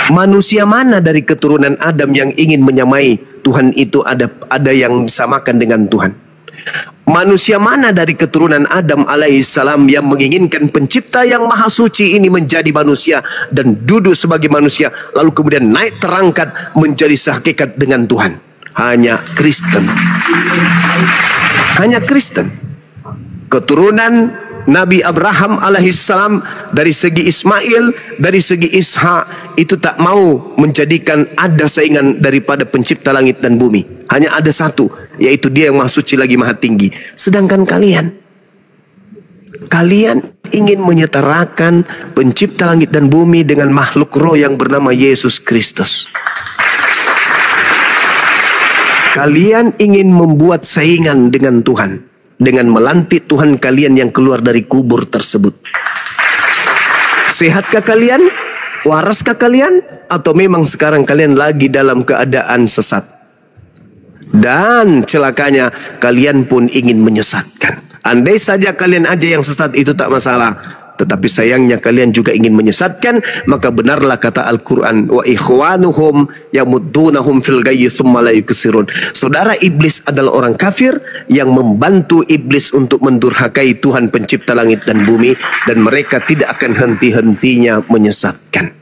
Manusia mana dari keturunan Adam yang ingin menyamai Tuhan itu ada yang disamakan dengan Tuhan? Manusia mana dari keturunan Adam alaihissalam yang menginginkan pencipta yang maha suci ini menjadi manusia dan duduk sebagai manusia, lalu kemudian naik terangkat menjadi sehakikat dengan Tuhan? Hanya Kristen. Hanya Kristen. Keturunan Nabi Abraham alaihissalam, dari segi Ismail, dari segi Ishak, itu tak mau menjadikan ada saingan daripada pencipta langit dan bumi. Hanya ada satu, yaitu Dia yang maha suci lagi maha tinggi. Sedangkan kalian ingin menyetarakan pencipta langit dan bumi dengan makhluk roh yang bernama Yesus Kristus. Kalian ingin membuat saingan dengan Tuhan dengan melantik Tuhan kalian yang keluar dari kubur tersebut. Sehatkah kalian? Waraskah kalian? Atau memang sekarang kalian lagi dalam keadaan sesat? Dan celakanya kalian pun ingin menyesatkan. Andai saja kalian aja yang sesat itu tak masalah, tetapi sayangnya kalian juga ingin menyesatkan. Maka benarlah kata Al-Quran, wa ikhwanuhum yamuddunahum fil ghayyi tsumma la yuksirun. Saudara iblis adalah orang kafir yang membantu iblis untuk mendurhakai Tuhan pencipta langit dan bumi, dan mereka tidak akan henti-hentinya menyesatkan.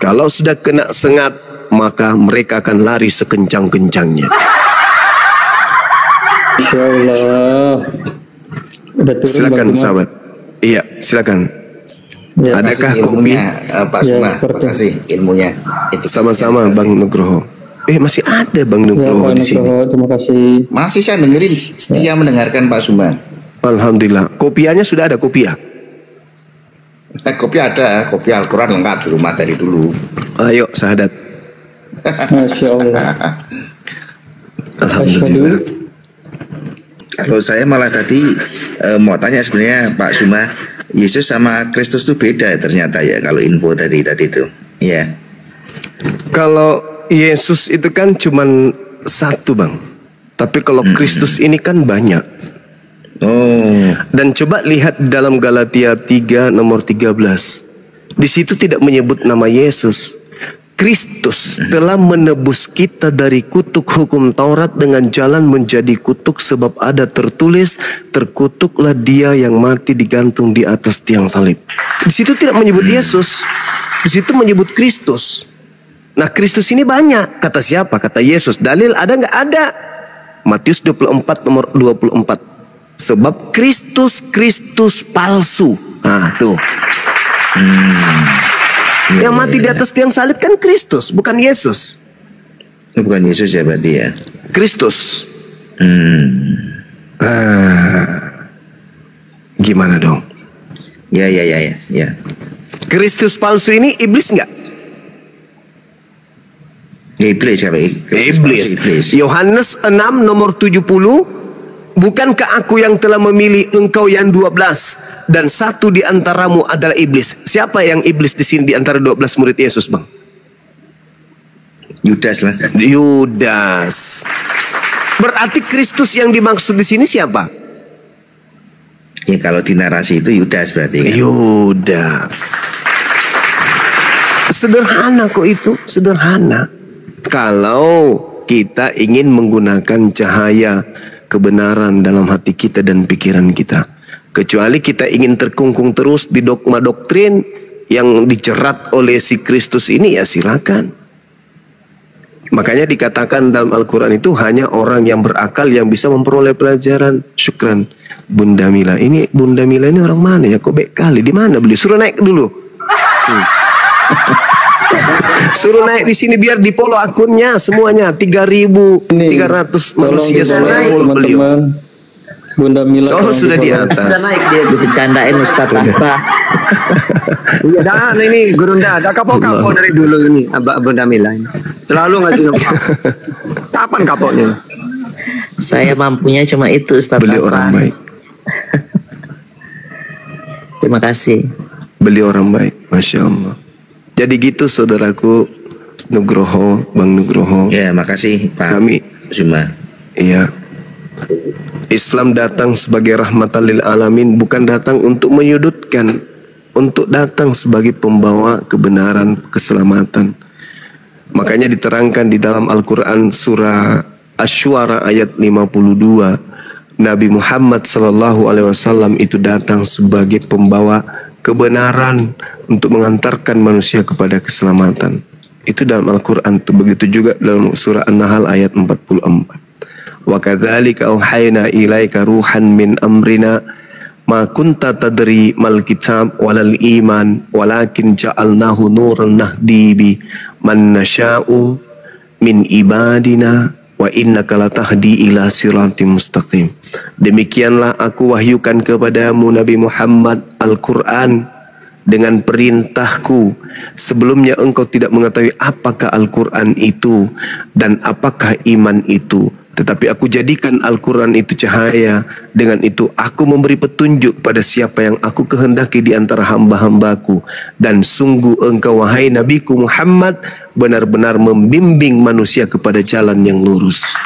Kalau sudah kena sengat, maka mereka akan lari sekencang-kencangnya. Insya Allah. Silakan sahabat. Iya, silakan. Ya, adakah ilmunya, Pak Suma? Terima kasih ilmunya. Itu sama-sama Bang Nugroho. Masih ada Bang Nugroho di sini. Terima kasih. Masih saya dengerin, setia mendengarkan Pak Suma. Alhamdulillah. Kopiahnya sudah ada kopiah? Kopi ada, kopi Al-Quran lengkap di rumah dari dulu. Ayo syahadat. Masya Allah. Alhamdulillah. Kalau saya malah tadi mau tanya sebenarnya Pak Suma, Yesus sama Kristus itu beda ternyata ya, kalau info tadi itu. Ya. Kalau Yesus itu kan cuman satu Bang. Tapi kalau Kristus ini kan banyak. Oh. Dan coba lihat dalam Galatia 3 nomor 13. Di situ tidak menyebut nama Yesus. Kristus telah menebus kita dari kutuk hukum Taurat dengan jalan menjadi kutuk, sebab ada tertulis, terkutuklah dia yang mati digantung di atas tiang salib. Di situ tidak menyebut Yesus. Di situ menyebut Kristus. Nah, Kristus ini banyak. Kata siapa? Kata Yesus. Dalil ada nggak? Ada. Matius 24 nomor 24. Sebab Kristus palsu. Nah, tuh. Yang mati di atas tiang salib kan Kristus, bukan Yesus. Bukan Yesus ya berarti ya. Kristus. Gimana dong? Ya. Kristus palsu ini iblis nggak? Ya, iblis ya, Iblis. Yohanes 6 nomor 70. Bukankah aku yang telah memilih engkau yang 12 dan satu di antaramu adalah iblis? Siapa yang iblis di sini di antara 12 murid Yesus, Bang? Yudas lah. Yudas. Berarti Kristus yang dimaksud di sini siapa? Ya kalau di narasi itu Yudas berarti kan? Yudas. Sederhana kok itu, sederhana. Kalau kita ingin menggunakan cahaya kebenaran dalam hati kita dan pikiran kita, kecuali kita ingin terkungkung terus di dogma doktrin yang dicerat oleh si Kristus ini, ya silakan. Makanya dikatakan dalam Al-Quran itu hanya orang yang berakal yang bisa memperoleh pelajaran. Syukran Bunda Mila. Ini Bunda Mila ini orang mana ya? Kok baik kali? Di mana beli? Suruh naik dulu. Suruh naik di sini biar di follow akunnya semuanya 3.300 manusia semua follow beliau. Teman-teman, Bunda Mila. Oh sudah di Udah atas. naik dia dibercandain Ustadz apa? Iya, dah ini Guru Nda, dah kapok-kapok dari dulu ini, Bunda Mila ini. Selalu ngasih nama. Kapan kapoknya? Saya mampunya cuma itu Ustadz. Beliau orang baik. Terima kasih. Beliau orang baik, Masya Allah. Jadi gitu saudaraku Nugroho, Bang Nugroho. Ya, makasih Pak Kami, Zuma. iya. Islam datang sebagai rahmatan lil alamin, bukan datang untuk menyudutkan, untuk datang sebagai pembawa kebenaran, keselamatan. Makanya diterangkan di dalam Al-Quran surah Asy-Syu'ara ayat 52, Nabi Muhammad SAW itu datang sebagai pembawa kebenaran untuk mengantarkan manusia kepada keselamatan. Itu dalam Al-Quran. Begitu juga dalam surah An-Nahl ayat 44. Wa kadzalika auhayna ilaika ruhan min amrina ma kunta tadri mal kitab walal iman walakin ja'alnahu nuran nahdi bi man nasha'u min ibadina wa innaka latahdi ila siratim mustaqim. Demikianlah aku wahyukan kepadamu Nabi Muhammad Al-Quran dengan perintahku. Sebelumnya engkau tidak mengetahui apakah Al-Quran itu dan apakah iman itu. Tetapi aku jadikan Al-Quran itu cahaya. Dengan itu aku memberi petunjuk pada siapa yang aku kehendaki di antara hamba-hambaku. Dan sungguh engkau wahai Nabiku Muhammad benar-benar membimbing manusia kepada jalan yang lurus.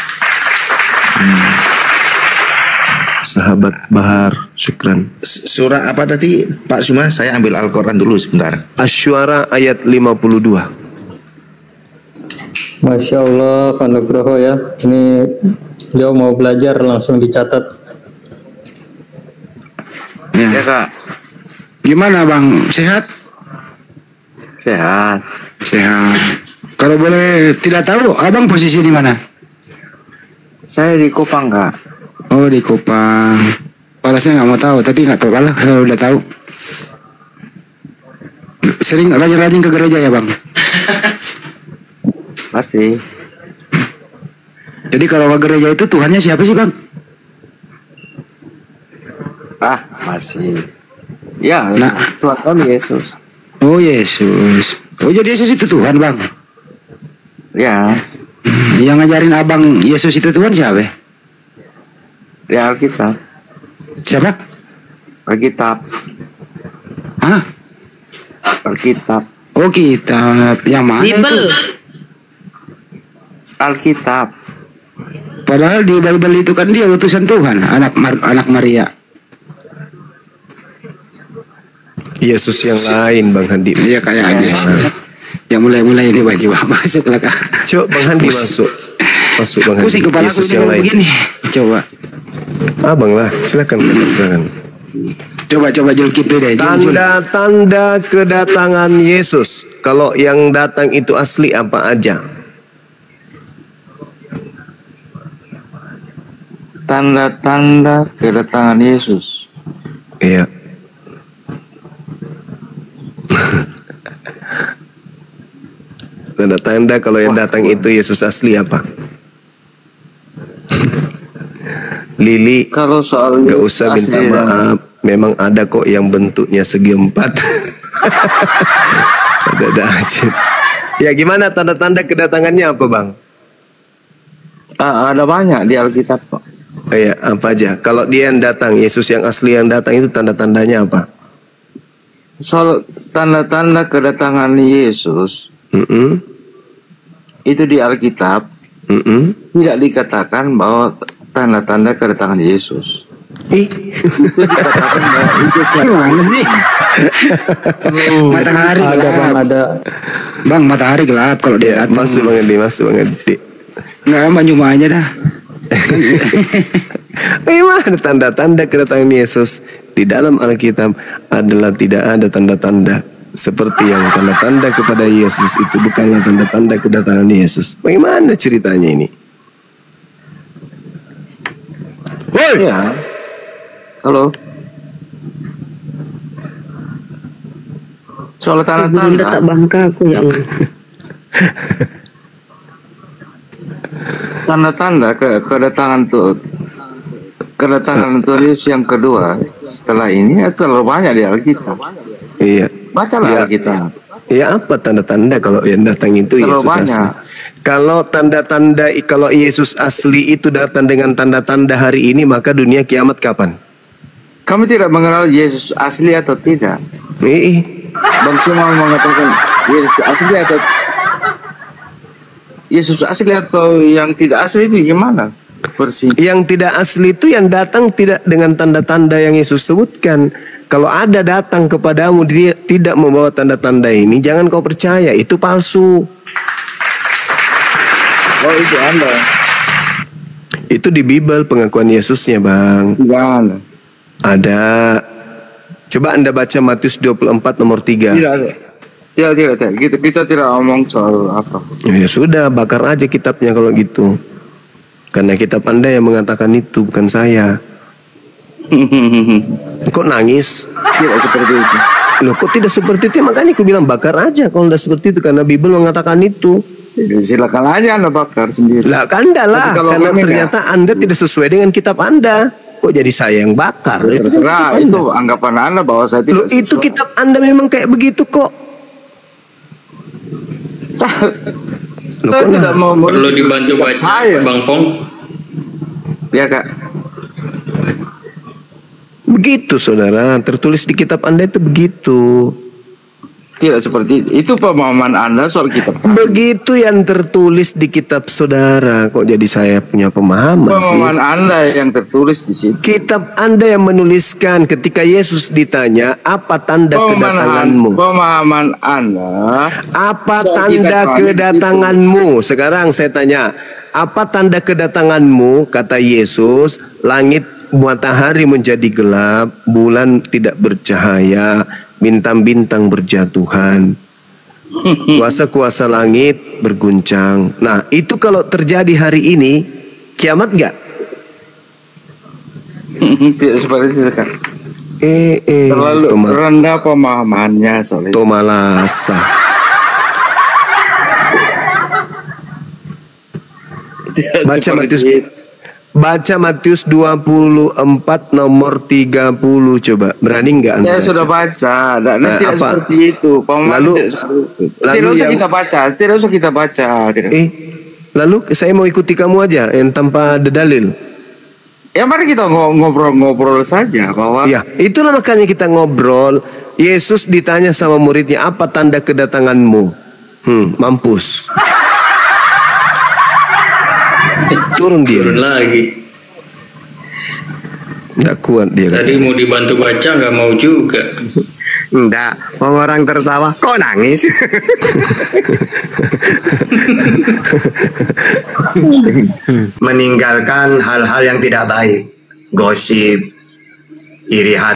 Sahabat Bahar, syukran. Surah apa tadi Pak Zuma? Saya ambil Al-Quran dulu sebentar. Asy-Syu'ara ayat 52. Masya Allah, Pak Nugroho ya. Ini beliau mau belajar langsung dicatat. Ya Kak. Gimana Bang? Sehat? Sehat. Sehat. Kalau boleh tidak tahu, Abang posisi di mana? Saya di Kupang Kak. Oh di Kupang. Kalau saya nggak mau tahu, tapi nggak tahu lah kalau udah tahu. Sering rajin-rajin ke gereja ya Bang? Pasti. Jadi kalau ke gereja itu Tuhannya siapa sih Bang? Masih. Ya, Nah. Tuhan kami Yesus. Oh Yesus. Oh jadi Yesus itu Tuhan Bang? Ya, Yang ngajarin Abang Yesus itu Tuhan siapa? di Alkitab. Siapa? Alkitab. Hah? Alkitab. Oh kitab. Yang mana itu? Alkitab. Padahal di Bible itu kan dia utusan Tuhan, anak Maria. Yesus yang lain Bang Handi. Iya kayaknya. Ya mulai ini bagi masuklah Kak. Coba Bang Handi masuk. Masuk Bang Handi. Pusing kepala Yesus aku yang lain. begini. Coba. Abang lah, silakan. Coba Zulkifli deh. Tanda-tanda kedatangan Yesus. Kalau yang datang itu asli apa aja? Tanda-tanda kedatangan Yesus. Iya. Tanda-tanda kalau yang datang itu Yesus asli apa? Lili, Kalau soal gak Yesus usah minta asli maaf. Memang ada kok yang bentuknya segi empat. Ada aja. Ya gimana tanda-tanda kedatangannya apa Bang? ada banyak di Alkitab kok. Ya apa aja? Kalau dia yang datang, Yesus yang asli yang datang itu tanda-tandanya apa? Soal tanda-tanda kedatangan Yesus itu di Alkitab tidak dikatakan bahwa tanda-tanda kedatangan Yesus. Itu dikatakan bahwa itu Gimana sih? Matahari Ada gelap. Bang, ada. Bang, matahari gelap kalau dia datang. Masuk Bang Edi, masuk Bang Edi. Enggak, Bang cuma aja dah. Gimana tanda-tanda kedatangan Yesus? Di dalam Alkitab adalah tidak ada tanda-tanda seperti yang tanda-tanda kepada Yesus itu bukanlah tanda-tanda kedatangan Yesus. Bagaimana ceritanya ini? Woi, Ya. Halo. Soal Gurunda tanda-tanda. tak bangka aku ya Allah. Tanda-tanda kedatangan Tuhan Yesus yang kedua setelah ini terlalu banyak di Alkitab. Iya. Bacalah Ya. Alkitab. Ya apa tanda-tanda kalau yang datang itu Terlalu Yesus banyak. asli? Kalau tanda-tanda, kalau Yesus asli itu datang dengan tanda-tanda hari ini, maka dunia kiamat kapan? Kami tidak mengenal Yesus asli atau tidak. Bang cuma mengatakan Yesus asli atau yang tidak asli itu gimana? Yang tidak asli itu yang datang tidak dengan tanda-tanda yang Yesus sebutkan. Kalau ada datang kepadamu dia tidak membawa tanda-tanda ini, jangan kau percaya, itu palsu. Oh itu Anda. Itu di Bible pengakuan Yesusnya, Bang. Gimana? Ada. Coba Anda baca Matius 24 nomor 3. Tidak. Kita tidak omong soal apa. Ya sudah, bakar aja kitabnya kalau gitu. Karena kitab Anda yang mengatakan itu, bukan saya. Kok nangis? Tidak seperti itu. Loh, kok tidak seperti itu? Makanya aku bilang bakar aja kalau tidak seperti itu, karena Bible mengatakan itu. Silakan aja Anda bakar sendiri. Lah kan anda lah, Tapi kalau karena kami ternyata Anda tidak sesuai dengan kitab Anda. Kok jadi saya yang bakar? Terserah, itu anggapan Anda bahwa saya Loh, tidak itu kitab Anda memang kayak begitu kok. Saya tidak mau Perlu dibantu baca, saya. Bang Pong. Ya Kak. Begitu saudara, tertulis di kitab Anda itu begitu. Tidak seperti itu. Itu pemahaman Anda soal kitab. Begitu yang tertulis di kitab saudara. Kok jadi saya punya pemahaman sih? Pemahaman Anda yang tertulis di situ. Kitab Anda yang menuliskan ketika Yesus ditanya, apa tanda kedatanganmu? Pemahaman Anda. Apa soal tanda kitab kedatanganmu? Sekarang saya tanya, apa tanda kedatanganmu? Kata Yesus, langit matahari menjadi gelap, bulan tidak bercahaya, bintang-bintang berjatuhan, kuasa-kuasa langit berguncang. Nah, itu kalau terjadi hari ini, kiamat enggak? Tidak seperti itu Kak. Terlalu rendah pemahamannya soal itu. Tomalasa. Baca Matius 24 nomor 30 coba. Berani enggak Anda? Saya sudah baca. Dan tidak apa? seperti itu. Lalu Tidak usah kita baca. Tidak usah kita baca. Lalu saya mau ikuti kamu aja yang tanpa ada dalil. Ya mari kita ngobrol-ngobrol saja bahwa Ya, itulah makanya kita ngobrol. Yesus ditanya sama muridnya, apa tanda kedatanganmu? Mampus. Turun dia. Turun lagi. Nggak kuat dia. Tadi mau dibantu baca nggak mau juga. Enggak, orang tertawa, kok nangis? Meninggalkan hal-hal yang tidak baik, gosip, iri hati.